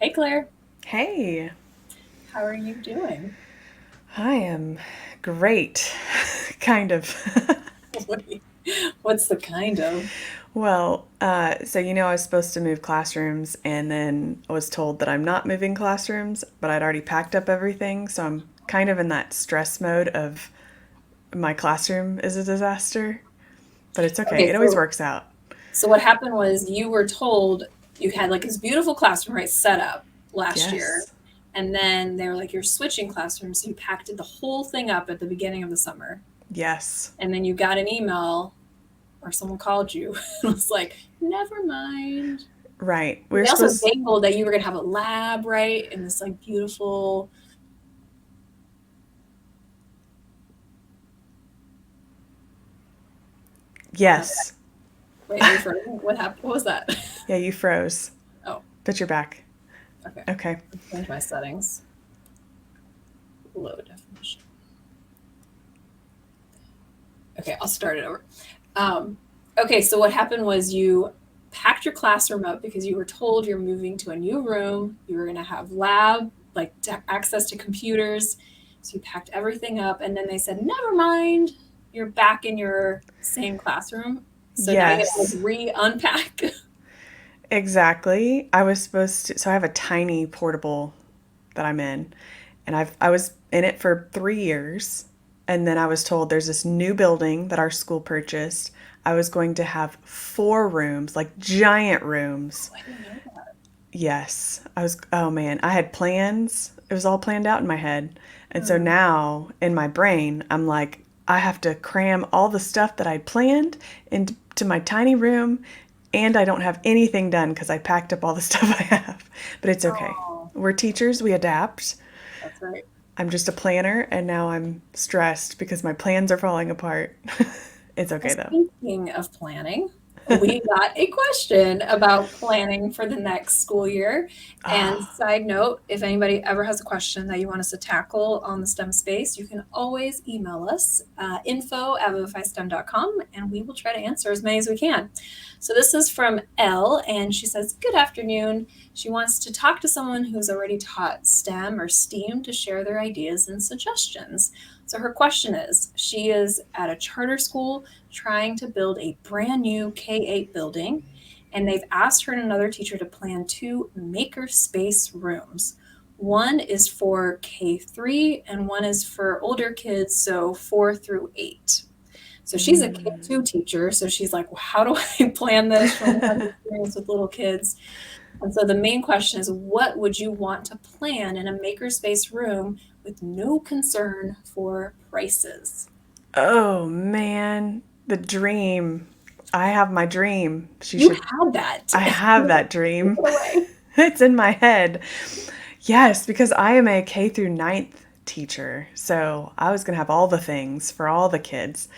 Hey Claire, Hey, how are you doing? I am great, kind of. What's the kind of? I was supposed to move classrooms, and then I was told that I'm not moving classrooms, but I'd already packed up everything, so I'm kind of in that stress mode of my classroom is a disaster, but it's okay. Okay, It always so works out. so what happened was you were told you had like this beautiful classroom right set up last year, Yes. and then they were like you're switching classrooms, so you packed the whole thing up at the beginning of the summer, Yes. and then you got an email or someone called you and was like, never mind. Right. And We're they also supposed dangled that you were gonna have a lab, right, in this like beautiful. Okay, Yes. wait, are you frozen? What happened? What was that? Yeah, you froze, Oh, but you're back. okay. Okay. Change my settings. Low definition. Okay, I'll start it over. Um, okay, so what happened was you packed your classroom up because you were told you're moving to a new room. You were going to have lab, like access to computers. So you packed everything up, and then they said, never mind, you're back in your same classroom. So now you got to like Yes. re unpack. Exactly. So I have a tiny portable that I'm in, and I was in it for 3 years, and then I was told there's this new building that our school purchased. I was going to have 4 rooms, like giant rooms. I didn't know that. Yes, oh man, I had plans. It was all planned out in my head. And so Hmm. now in my brain, I'm like, I have to cram all the stuff that I planned into my tiny room, and I don't have anything done because I packed up all the stuff I have. But it's okay. Oh, We're teachers, we adapt. that's right. I'm just a planner, and now I'm stressed because my plans are falling apart. It's Well, okay though. speaking of planning, we got a question about planning for the next school year. And Ah, side note, if anybody ever has a question that you want us to tackle on the STEM space, you can always email us info@vivifystem.com and we will try to answer as many as we can. So this is from Elle, and she says, good afternoon. She wants to talk to someone who's already taught STEM or STEAM to share their ideas and suggestions. So her question is, she is at a charter school trying to build a brand new K-8 building, and they've asked her and another teacher to plan 2 Makerspace rooms. One is for K3 and one is for older kids, so 4 through 8. So she's a K2 teacher, so she's like, well, how do I plan this from one experience with little kids? And so the main question is, what would you want to plan in a makerspace room with no concern for prices? oh man, the dream. I have my dream. She You should had that. I have that Take dream. it away. It's in my head. Yes, because I am a K through ninth teacher. So I was going to have all the things for all the kids.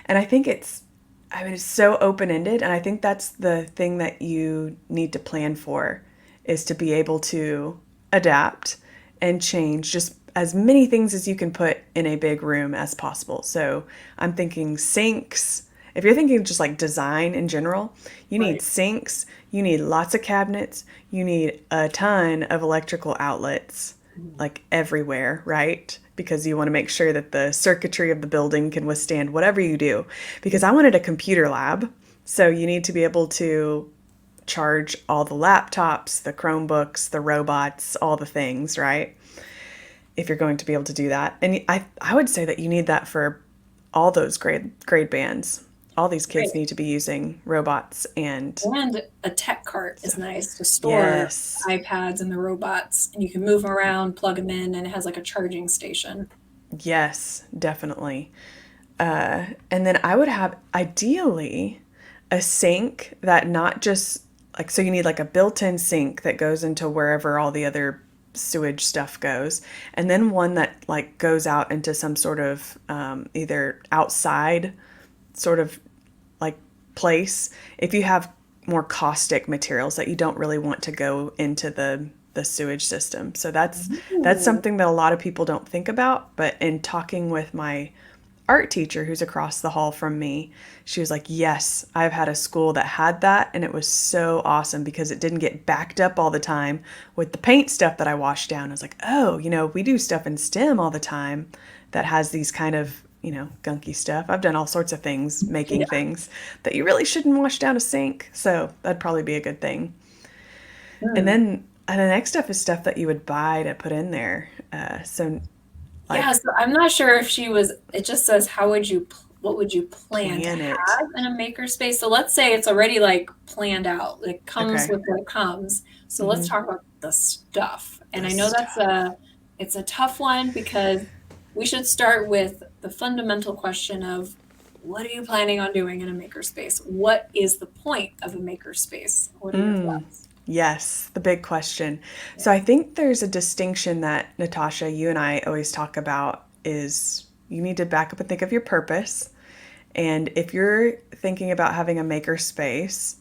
And I mean, it's so open ended. And I think that's the thing that you need to plan for is to be able to adapt and change just as many things as you can put in a big room as possible. So I'm thinking sinks. If you're thinking just like design in general, you need Right. sinks, you need lots of cabinets, you need a ton of electrical outlets like everywhere, right? Because you want to make sure that the circuitry of the building can withstand whatever you do. Because I wanted a computer lab, so you need to be able to charge all the laptops, the Chromebooks, the robots, all the things, right? If you're going to be able to do that. And I would say that you need that for all those grade bands. All these kids Right. need to be using robots and And a tech cart is stuff. nice to store Yes. iPads and the robots, and you can move them around, plug them in, and it has like a charging station. Yes, definitely. And then I would have ideally a sink that not just like, so you need like a built in sink that goes into wherever all the other sewage stuff goes, and then one that like goes out into some sort of either outside sort of like place if you have more caustic materials that you don't really want to go into the sewage system. So that's Ooh. something that a lot of people don't think about, but in talking with my art teacher who's across the hall from me, she was like, yes, I've had a school that had that, and it was so awesome because it didn't get backed up all the time with the paint stuff that I washed down. I was like, oh, we do stuff in STEM all the time that has these kind of, gunky stuff. I've done all sorts of things, making Yeah. things that you really shouldn't wash down a sink. So that'd probably be a good thing. And Hmm. then the next stuff is stuff that you would buy to put in there. So Yeah, like so I'm not sure if she was, it just says, what would you plan to plan it. have in a makerspace? So let's say it's already like planned out, it comes Okay. with what comes. So let's talk about the stuff. And The I know stuff. it's a tough one because we should start with the fundamental question of what are you planning on doing in a makerspace? What is the point of a makerspace? What are your thoughts? Yes, the big question. Yeah. So I think there's a distinction that Natasha, you and I always talk about is you need to back up and think of your purpose. And if you're thinking about having a maker space,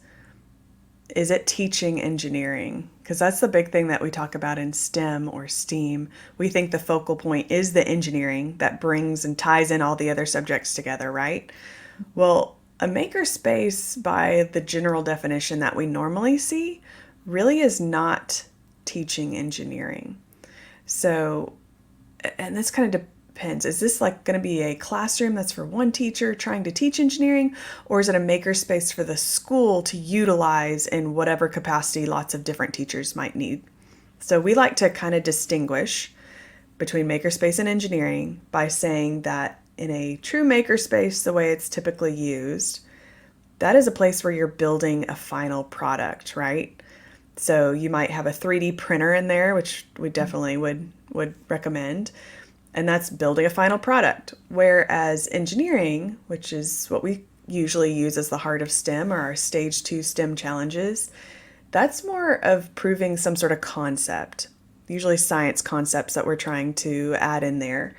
is it teaching engineering? Because that's the big thing that we talk about in STEM or STEAM. We think the focal point is the engineering that brings and ties in all the other subjects together, right? Well, a makerspace, by the general definition that we normally see, really is not teaching engineering. So, and this kind of depends. Is this like going to be a classroom that's for one teacher trying to teach engineering, or is it a makerspace for the school to utilize in whatever capacity lots of different teachers might need? So, we like to kind of distinguish between makerspace and engineering by saying that in a true makerspace, the way it's typically used, that is a place where you're building a final product, right? So you might have a 3D printer in there, which we definitely would recommend, and that's building a final product. Whereas engineering, which is what we usually use as the heart of STEM or our stage 2 STEM challenges, that's more of proving some sort of concept, usually science concepts that we're trying to add in there.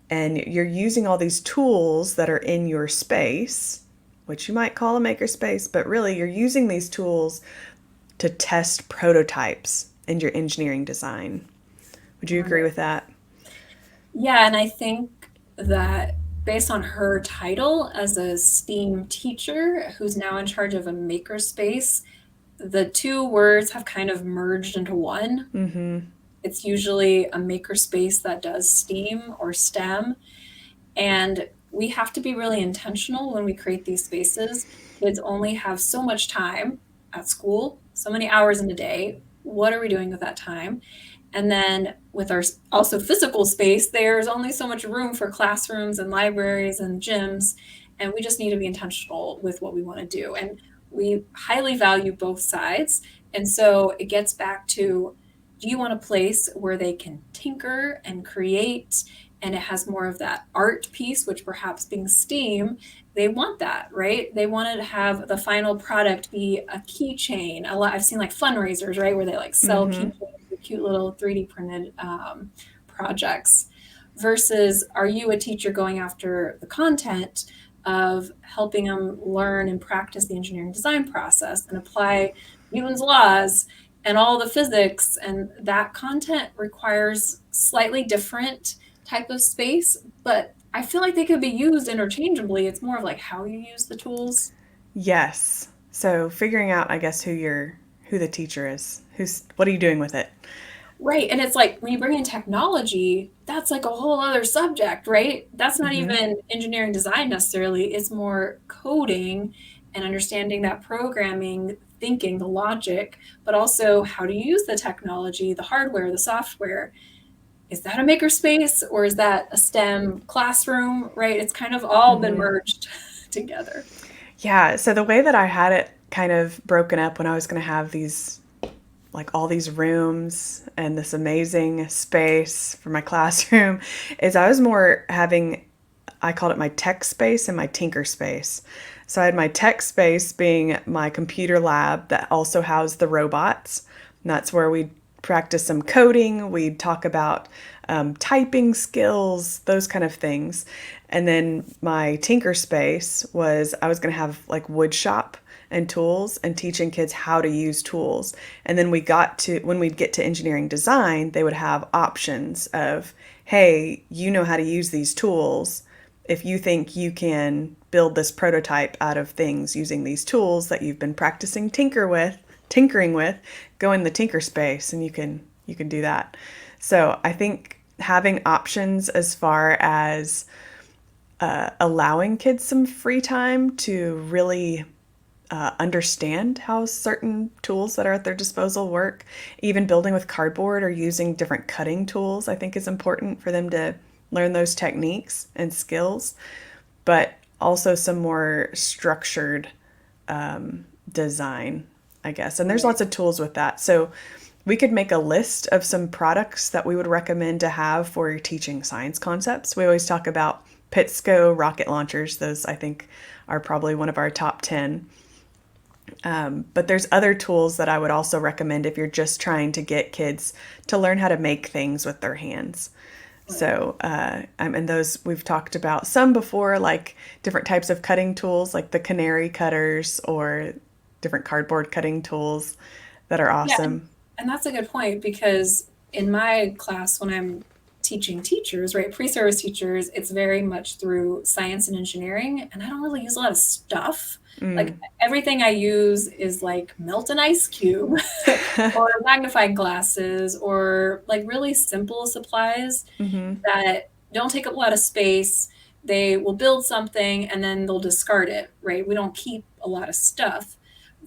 And you're using all these tools that are in your space, which you might call a makerspace, but really you're using these tools to test prototypes in your engineering design. Would you agree with that? Yeah, and I think that based on her title as a STEAM teacher who's now in charge of a makerspace, the two words have kind of merged into one. Mm-hmm. It's usually a makerspace that does STEAM or STEM. And we have to be really intentional when we create these spaces. Kids only have so much time at school, so many hours in a day. What are we doing with that time? And then with our also physical space, there's only so much room for classrooms and libraries and gyms. And we just need to be intentional with what we want to do. And we highly value both sides. And so it gets back to, do you want a place where they can tinker and create, and it has more of that art piece, which perhaps being STEAM, they want that, right? They want to have the final product be a keychain. A lot I've seen like fundraisers, right, where they like sell Mm-hmm. keychains, the cute little 3D printed projects. Versus, are you a teacher going after the content of helping them learn and practice the engineering design process and apply Newton's laws and all the physics, and that content requires slightly different type of space, but I feel like they could be used interchangeably. It's more of like how you use the tools. Yes. So figuring out, I guess, who the teacher is. What are you doing with it? Right. And it's like when you bring in technology, that's like a whole other subject, right? That's not Mm-hmm. even engineering design necessarily. It's more coding and understanding that programming, thinking, the logic, but also how to use the technology, the hardware, the software. Is that a makerspace or is that a STEM classroom, right? It's kind of all been Mm-hmm. merged together. Yeah. So the way that I had it kind of broken up when I was going to have these like all these rooms and this amazing space for my classroom is I was more having, I called it my tech space and my tinker space. So I had my tech space being my computer lab that also housed the robots. And that's where we'd practice some coding, we'd talk about typing skills, those kind of things. And then my tinker space was I was going to have like wood shop and tools and teaching kids how to use tools. And then when we'd get to engineering design, they would have options of, hey, you know how to use these tools. if you think you can build this prototype out of things using these tools that you've been practicing tinkering with, go in the tinker space and you can do that. So I think having options as far as allowing kids some free time to really understand how certain tools that are at their disposal work. Even building with cardboard or using different cutting tools, I think is important for them to learn those techniques and skills, but also some more structured design, I guess. And there's Right. lots of tools with that. So we could make a list of some products that we would recommend to have for teaching science concepts. We always talk about Pitsco rocket launchers. Those, I think, are probably one of our top 10. But there's other tools that I would also recommend if you're just trying to get kids to learn how to make things with their hands. Right. So, and those we've talked about some before, like different types of cutting tools, like the canary cutters or different cardboard cutting tools that are Yeah, awesome. and that's a good point because in my class, when I'm teaching teachers, right, pre-service teachers, it's very much through science and engineering, and I don't really use a lot of stuff. Like Mm. everything I use is like melt an ice cube or magnifying glasses or like really simple supplies Mm-hmm. that don't take up a lot of space. They will build something and then they'll discard it, right? We don't keep a lot of stuff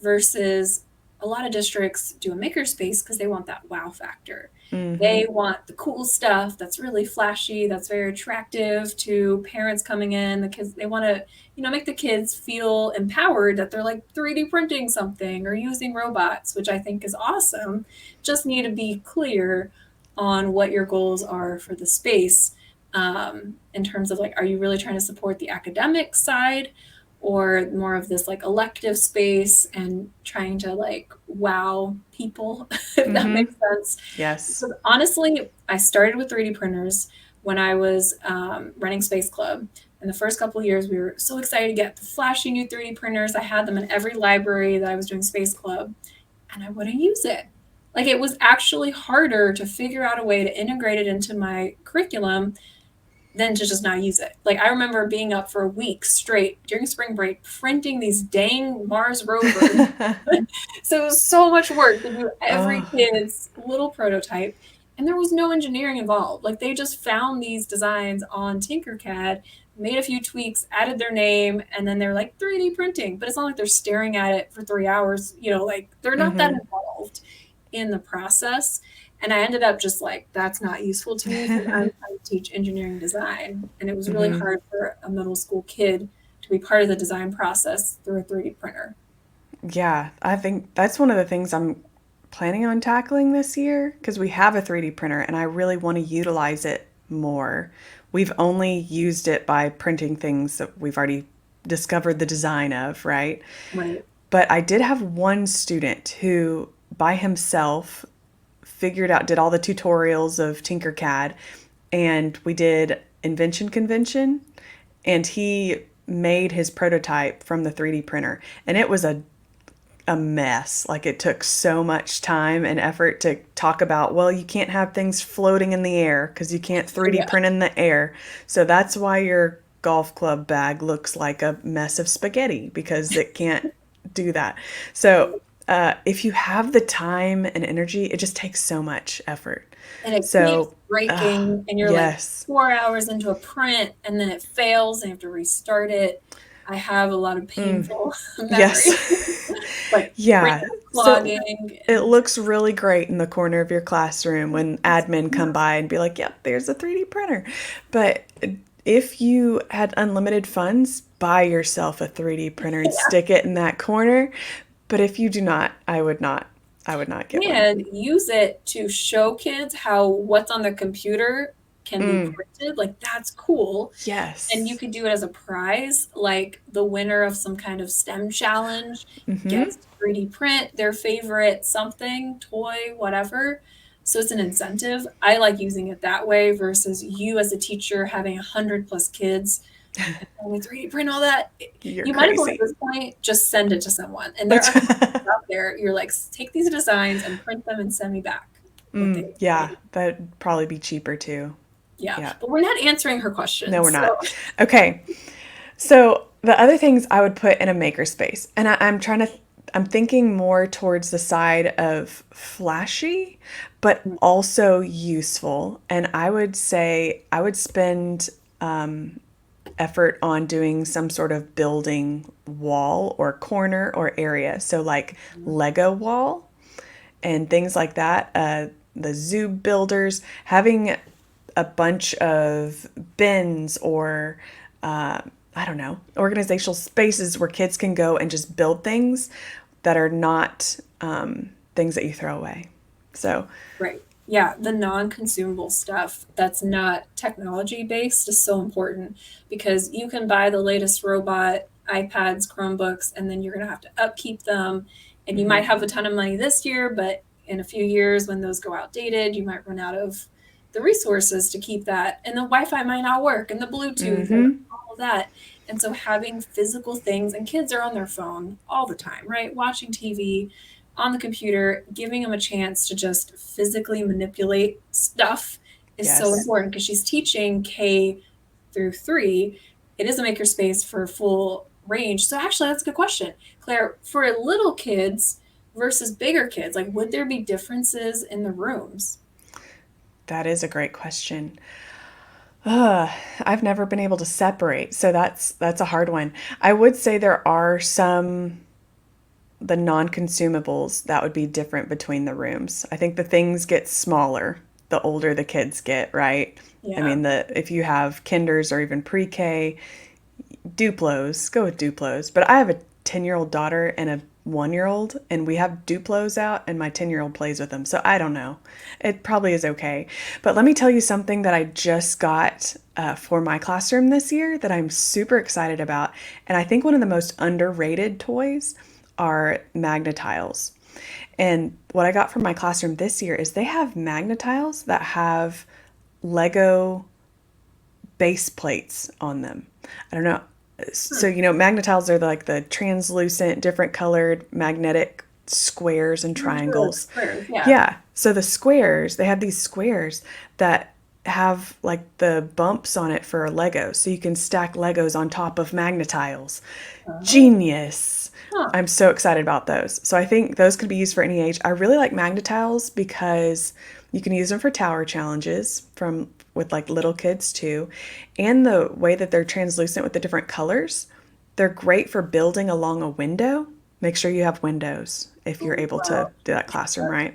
versus a lot of districts do a makerspace because they want that wow factor. Mm-hmm. They want the cool stuff that's really flashy, that's very attractive to parents coming in. The kids, they want to, make the kids feel empowered that they're like 3D printing something or using robots, which I think is awesome. Just need to be clear on what your goals are for the space, in terms of like, are you really trying to support the academic side or more of this like elective space and trying to like wow people, if that Mm-hmm. makes sense. Yes. Because honestly, I started with 3D printers when I was running Space Club. In the first couple of years, we were so excited to get the flashy new 3D printers. I had them in every library that I was doing Space Club, and I wouldn't use it. Like it was actually harder to figure out a way to integrate it into my curriculum than to just not use it. Like I remember being up for a week straight during spring break printing these dang Mars rovers. So it was so much work to do every Oh. kid's little prototype. And there was no engineering involved. Like they just found these designs on Tinkercad, made a few tweaks, added their name, and then they're like 3D printing. But it's not like they're staring at it for 3 hours, like they're not that Mm-hmm. involved in the process. And I ended up just like, that's not useful to me because I'm trying to teach engineering design. And it was really Mm-hmm. hard for a middle school kid to be part of the design process through a 3D printer. Yeah, I think that's one of the things I'm planning on tackling this year because we have a 3D printer and I really want to utilize it more. We've only used it by printing things that we've already discovered the design of, right? Right. But I did have one student who, by himself, did all the tutorials of Tinkercad, and we did Invention Convention, and he made his prototype from the 3D printer, and it was a mess. Like it took so much time and effort to talk about, well, you can't have things floating in the air because you can't 3D Yeah. print in the air. So that's why your golf club bag looks like a mess of spaghetti because it can't do that. So if you have the time and energy, it just takes so much effort. And it keeps So, breaking, and you're like yes. 4 hours into a print, and then it fails, and you have to restart it. I have a lot of Mm, painful memories, yes. like Yeah. printers So clogging, it and looks really great in the corner of your classroom when admin come by and be like, "Yep, there's a 3D printer." But if you had unlimited funds, buy yourself a 3D printer and stick it in that corner. But if you do not, I would not get one. and use it to show kids how what's on the computer can be Mm, printed. Like that's cool. And you yes. could do it as a prize, like the winner of some kind of STEM challenge Mm-hmm. gets to 3D print their favorite something, toy, whatever. So it's an incentive. I like using it that way versus you as a teacher having 100 plus kids and only 3D print all that. You're You might as well at crazy. this point just send it to someone. And there That's are companies out there. You're like, take these designs and print them and send me back what they yeah, made. that'd probably be cheaper too. Yeah, Yeah. but we're not answering her No, question. we're So not. Okay. So the other things I would put in a makerspace, and I'm thinking more towards the side of flashy, but also useful. And I would say I would spend effort on doing some sort of building wall or corner or area. So, like Lego wall and things like that. The zoo builders having a bunch of bins or I don't know, organizational spaces where kids can go and just build things that are not things that you throw away. So, right. Yeah, the non-consumable stuff that's not technology based is so important because you can buy the latest robot, iPads, Chromebooks, and then you're going to have to upkeep them. And you might have a ton of money this year, but in a few years, when those go outdated, you might run out of the resources to keep that. And the Wi Fi might not work, and the Bluetooth, and all of that. And so having physical things, and kids are on their phone all the time, right? Watching TV, on the computer, giving them a chance to just physically manipulate stuff is so yes, important because she's teaching K through 3. It is a makerspace for full range. So actually that's a good question. Claire, for little kids versus bigger kids, like would there be differences in the rooms? that is a great question. I've never been able to separate, so that's a hard one. I would say there are some the non-consumables that would be different between the rooms. I think the things get smaller the older the kids get, right? I Yeah. mean, the if you have kinders or even pre-K, Duplos, go with Duplos. But I have a 10-year-old daughter and a 1-year-old, and we have Duplos out, and my 10-year-old plays with them. So I don't know. It probably is okay. But let me tell you something that I just got for my classroom this year that I'm super excited about. And I think one of the most underrated toys are magnetiles. And what I got from my classroom this year is they have magnetiles that have Lego base plates on them. I don't know. So, Hmm. magnetiles are like the translucent, different colored magnetic squares and Usually like triangles. squares. Yeah. Yeah. So the squares, they have these squares that have like the bumps on it for Lego. So you can stack Legos on top of magnetiles. Oh. Genius. Huh. I'm so excited about those. So I think those could be used for any age. I really like magnetiles because you can use them for tower challenges from with like little kids too. And the way that they're translucent with the different colors, they're great for building along a window. Make sure you have windows if you're Ooh, able to wow. do that classroom right.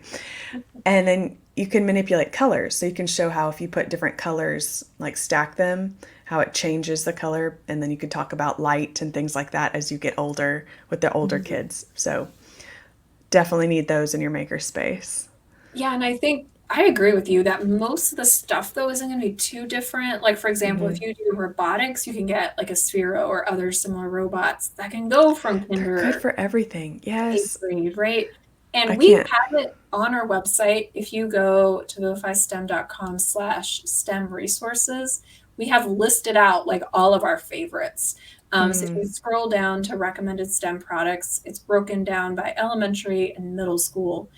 And then you can manipulate colors. So you can show how if you put different colors, like stack them, how it changes the color. And then you could talk about light and things like that as you get older with the older Mhm. kids. So definitely need those in your makerspace. Yeah, and I think I agree with you that most of the stuff though isn't going to be too different. Like for example, if you do robotics, you can get like a Sphero or other similar robots that can go from They're good kinder for everything. to eighth Yes. grade, right? I And we can't. have it on our website. If you go to vivifystem.com/STEM resources, we have listed out like all of our favorites. So if you scroll down to recommended STEM products, it's broken down by elementary and middle school.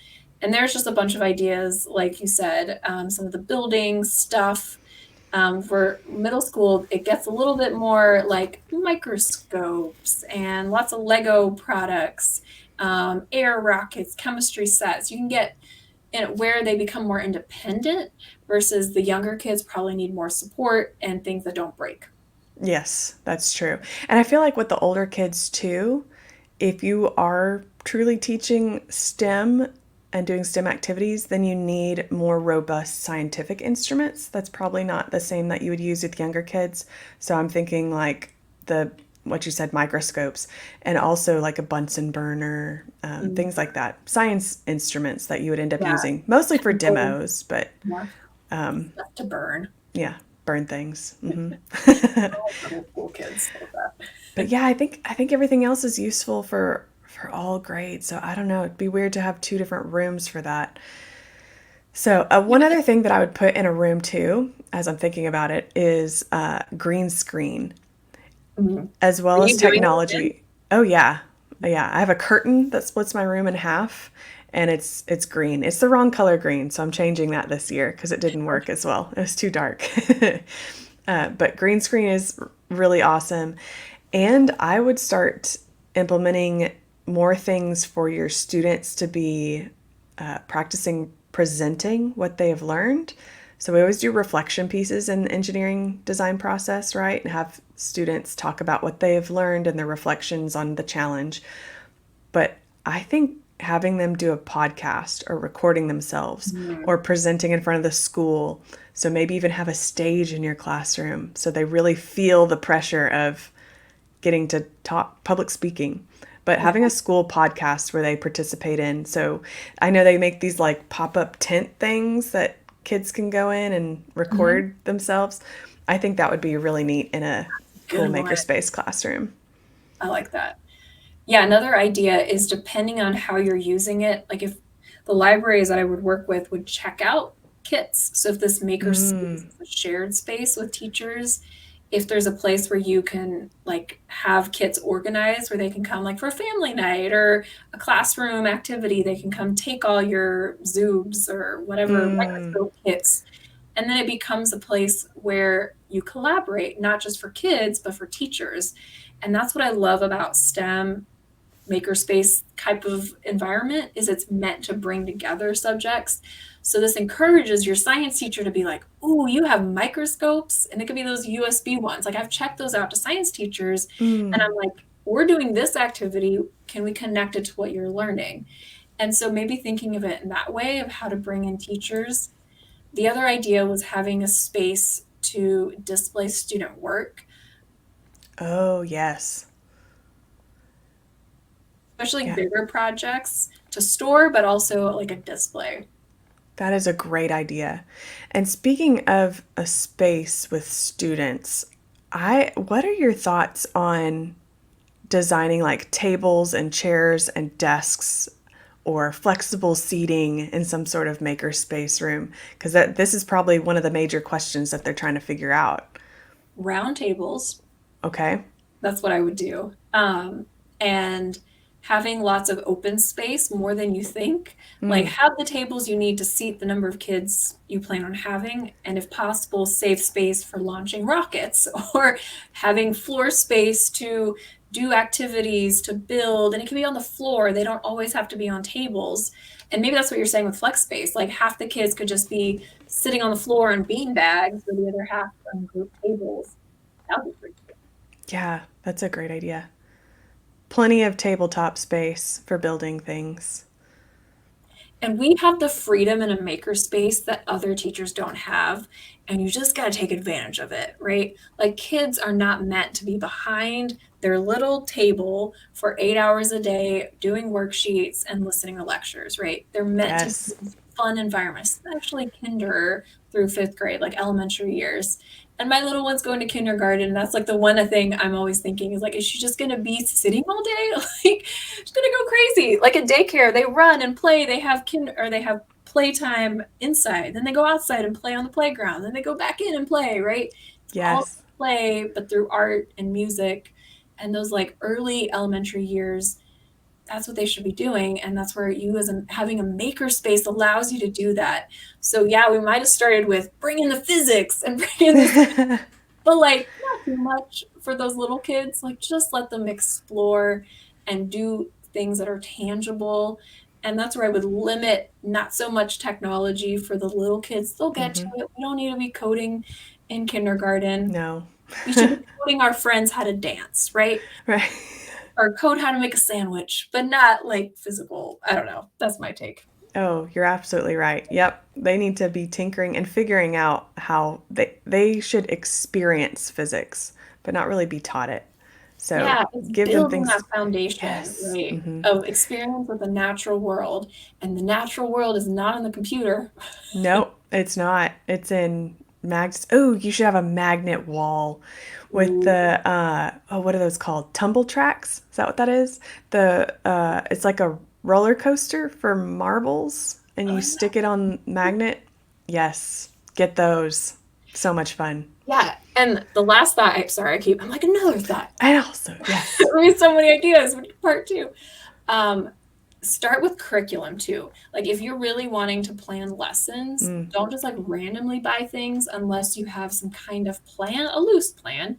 And there's just a bunch of ideas, like you said, some of the building stuff. For middle school, it gets a little bit more like microscopes and lots of Lego products, air rockets, chemistry sets. You can get in where they become more independent versus the younger kids probably need more support and things that don't break. Yes, that's true. And I feel like with the older kids too, if you are truly teaching STEM and doing STEM activities, then you need more robust scientific instruments. That's probably not the same that you would use with younger kids. So I'm thinking like the what you said, microscopes, and also like a Bunsen burner, Mm, things like that. Science instruments that you would end up yeah, using, mostly for chemical, demos, but yeah, stuff to burn. yeah, burn things. All middle school kids love But that. yeah, I think everything else is useful for all grades. So I don't know. It'd be weird to have two different rooms for that. So one other thing that I would put in a room too, as I'm thinking about it, is green screen Mhm. as Are well as you doing it again? technology. Oh yeah, yeah. I have a curtain that splits my room in half, and it's green. It's the wrong color green, so I'm changing that this year because it didn't work as well. It was too dark. But green screen is really awesome. And I would start implementing more things for your students to be practicing presenting what they have learned. So we always do reflection pieces in the engineering design process, right? And have students talk about what they have learned and their reflections on the challenge. But I think having them do a podcast or recording themselves Mhm. or presenting in front of the school, so maybe even have a stage in your classroom so they really feel the pressure of getting to talk public speaking, but Yeah. having a school podcast where they participate in. So I know they make these like pop-up tent things that kids can go in and Mhm. record themselves. I think that would be really neat in a cool Good one. makerspace classroom. I like that. Yeah, another idea is depending on how you're using it, like if the libraries that I would work with would check out kits. So if this maker space Mm, is a shared space with teachers, if there's a place where you can like have kits organized where they can come like for a family night or a classroom activity, they can come take all your Zoobs or whatever mm. microscope kits. And then it becomes a place where you collaborate, not just for kids, but for teachers. And that's what I love about STEM makerspace type of environment is it's meant to bring together subjects. So this encourages your science teacher to be like, "Oh, you have microscopes," and it could be those USB ones. Like I've checked those out to science teachers, and Mm. I'm like, "We're doing this activity. Can we connect it to what you're learning?" And so maybe thinking of it in that way of how to bring in teachers. The other idea was having a space to display student work, Oh, yes. especially Yeah. bigger projects to store, but also like a display. That is a great idea. And speaking of a space with students, I what are your thoughts on designing like tables and chairs and desks or flexible seating in some sort of makerspace room? Because that this is probably one of the major questions that they're trying to figure out. Round tables, Okay. that's what I would do. And having lots of open space more than you think. Like, Mm, have the tables you need to seat the number of kids you plan on having, and if possible, save space for launching rockets or having floor space to do activities, to build. And it can be on the floor, they don't always have to be on tables. And maybe that's what you're saying with flex space. Like, half the kids could just be sitting on the floor on bean bags, or the other half on group tables. That would be pretty cool. yeah, that's a great idea. Plenty of tabletop space for building things. And we have the freedom in a makerspace that other teachers don't have, and you just got to take advantage of it, right? Like kids are not meant to be behind their little table for 8 hours a day doing worksheets and listening to lectures, right? They're meant to be Yes. this fun environment, especially kinder through fifth grade, like elementary years. And my little one's going to kindergarten. That's like the one thing I'm always thinking is like, is she just going to be sitting all day? Like, she's going to go crazy. Like at daycare, they run and play. They have or they have playtime inside. Then they go outside and play on the playground. Then they go back in and play. Right? It's all Yes. play, but through art and music, and those like early elementary years. That's what they should be doing, and that's where you as having a maker space allows you to do that. So yeah, we might have started with bring in the physics and bring in this, but like not too much for those little kids. Like just let them explore and do things that are tangible. And that's where I would limit not so much technology for the little kids. They'll get to Hmm. it. We don't need to be coding in kindergarten. No. We should be coding our friends how to dance, right? Right. Or code how to make a sandwich, but not like physical. I don't know. That's my take. Oh, you're absolutely right. Yep. They need to be tinkering and figuring out how they should experience physics, but not really be taught it. So Yeah, it's give them building that things. foundation, Yes. right, Hmm. of experience with the natural world, and the natural world is not in the computer. Nope, it's not. It's in mags. Oh, you should have a magnet wall with Ooh, the oh, what are those called? Tumble tracks? Is that what that is? The it's like a roller coaster for marbles, and oh you stick it on magnet. Yes, get those. So much fun. yeah, and the last thought, sorry, I'm like another thought. And also, yes. We have so many ideas. Part two. Um, Start with curriculum too. Like if you're really wanting to plan lessons, Mm, don't just like randomly buy things unless you have some kind of plan, a loose plan.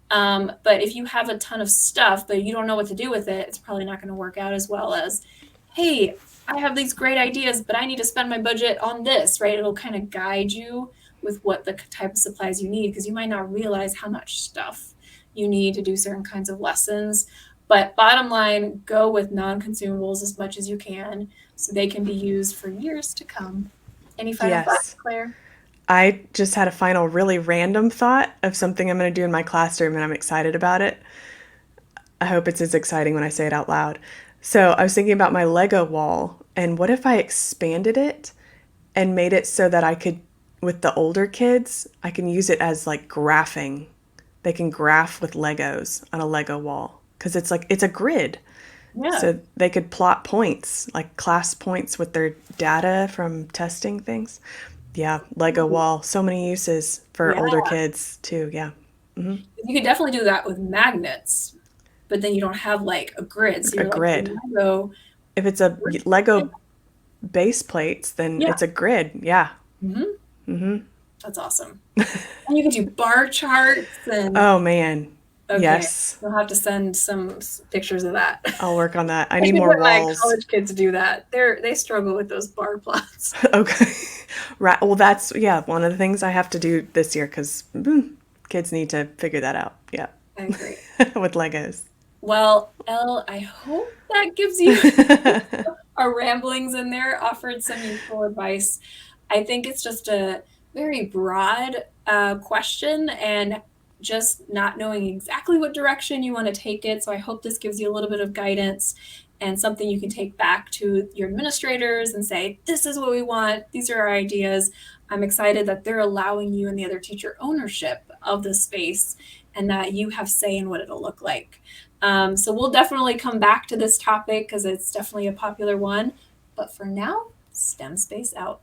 But if you have a ton of stuff, but you don't know what to do with it, it's probably not going to work out as well as, hey, I have these great ideas, but I need to spend my budget on this, right? It'll kind of guide you with what the type of supplies you need because you might not realize how much stuff you need to do certain kinds of lessons. But bottom line, go with non consumables as much as you can so they can be used for years to come. Any final thoughts, yes. Claire? I just had a final really random thought of something I'm going to do in my classroom and I'm excited about it. I hope it's as exciting when I say it out loud. So I was thinking about my Lego wall, and what if I expanded it and made it so that I could, with the older kids, I can use it as like graphing. They can graph with Legos on a Lego wall because it's like it's a grid. Yeah. So they could plot points, like class points with their data from testing things. Yeah, Lego Ooh, wall. So many uses for yeah. older kids too. Yeah. You could definitely do that with magnets, but then you don't have like a grid. So A you're like grid. the Lego. If it's a Lego base plates, then Yeah. it's a grid. Yeah. Hmm. That's awesome. And you could do bar charts and Oh man. okay, Yes. you'll have to send some pictures of that. I'll work on that. I I need should more let my walls. college kids do that. They struggle with those bar plots. Okay. Right. Well, that's, yeah, one of the things I have to do this year because kids need to figure that out. Yeah. I agree. With Legos. Well, Elle, I hope that gives you our ramblings in there offered some useful advice. I think it's just a very broad question and just not knowing exactly what direction you want to take it. So I hope this gives you a little bit of guidance and something you can take back to your administrators and say, this is what we want. These are our ideas. I'm excited that they're allowing you and the other teacher ownership of the space and that you have say in what it'll look like. So we'll definitely come back to this topic because it's definitely a popular one. But for now, STEM Space out.